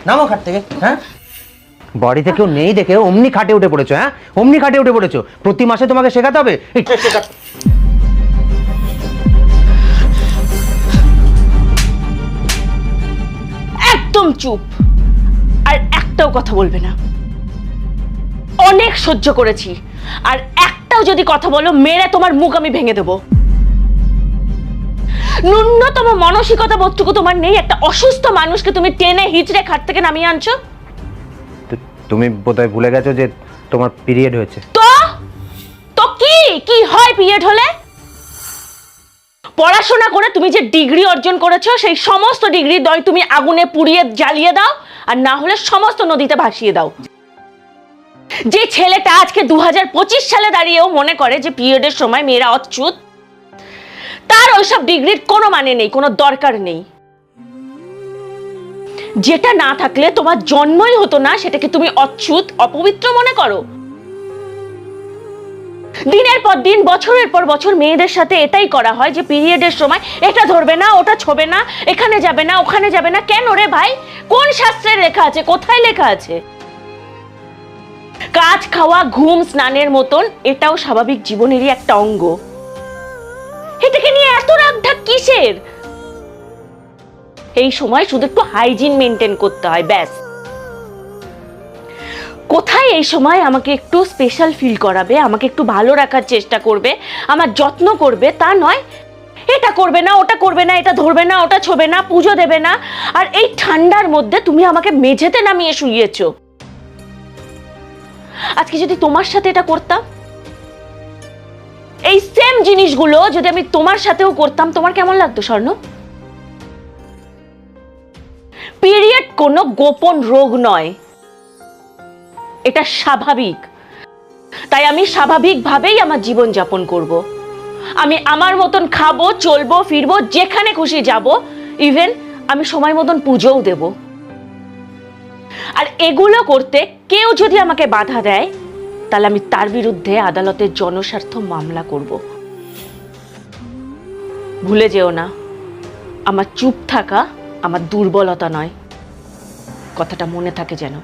নামো খাট থেকে। হ্যাঁ, বাড়িতে কেউ নেই দেখে অমনি খাটে উঠে পড়েছো। হ্যাঁ, অমনি খাটে উঠে পড়েছো। প্রতি মাসে তোমাকে শেখাতে হবে। একদম চুপ, আর একটাও কথা বলবে না। অনেক সহ্য করেছি, আর একটাও যদি কথা বলো মেরে তোমার মুখ আমি ভেঙে দেবো। ন্যূনতম মানসিকতা বোধটুকু তোমার নেই। একটা অসুস্থ মানুষকে তুমি টেনে হিচড়ে খাট থেকে নামিয়ে আনছো। তুমি বোধহয় ভুলে গেছো যে তোমার পিরিয়ড হয়েছে। তো তো কি কি হয় পিরিয়ড হলে? পড়াশোনা করে তুমি যে ডিগ্রি অর্জন করেছো, সেই সমস্ত ডিগ্রি দয় তুমি আগুনে পুড়িয়ে জ্বালিয়ে দাও, আর না হলে সমস্ত নদীতে ভাসিয়ে দাও। যে ছেলেটা আজকে 2025 সালে দাঁড়িয়েও মনে করে যে পিরিয়ডের সময় মেয়েরা অচ্যুত, তার ওইসব ডিগ্রির কোনো মানে নেই, কোনো দরকার নেই। যেটা না থাকলে তোমার জন্মই হতো না, সেটাকে তুমি অচ্যুত, অপবিত্র মনে করো। দিনের পর দিন, বছরের পর বছর মেয়েদের সাথে এটাই করা হয় যে পিরিয়ডের সময় এটা ধরবে না, ওটা ছোবে না, এখানে যাবে না, ওখানে যাবে না। কেন রে ভাই? কোন শাস্ত্রে লেখা আছে? কোথায় লেখা আছে? কাজ, খাওয়া, ঘুম, স্নানের মতন এটাও স্বাভাবিক জীবনেরই একটা অঙ্গ। এটাকে নিয়ে এত রাগঢাক কিসের? এই সময় শুধু একটু হাইজিন মেনটেন করতে হয়, ব্যাস। কোথায় এই সময় আমাকে একটু স্পেশাল ফিল করাবে, আমাকে একটু ভালো রাখার চেষ্টা করবে, আমার যত্ন করবে, তা নয় এটা করবে না, ওটা করবে না, এটা ধরবে না, ওটা ছোবে না, পুজো দেবে না। আর এই ঠান্ডার মধ্যে তুমি আমাকে মেঝেতে নামিয়ে শুইয়েছো। আজকে যদি তোমার সাথে এটা করতাম, এই সেম জিনিসগুলো যদি আমি তোমার সাথেও করতাম, তোমার কেমন লাগতো স্বর্ণ? পিরিয়ড কোনো গোপন রোগ নয়, এটা স্বাভাবিক। তাই আমি স্বাভাবিকভাবেই আমার জীবন যাপন করব। আমি আমার মতন খাবো, চলবো, ফিরবো, যেখানে খুশি যাব, ইভেন আমি সময় মতন পুজোও দেব। আর এগুলো করতে কেউ যদি আমাকে বাধা দেয়, তাহলে আমি তার বিরুদ্ধে আদালতের জনস্বার্থ মামলা করব। ভুলে যেও না, আমার চুপ থাকা আমার দুর্বলতা নয়, কথাটা মনে থাকে যেন।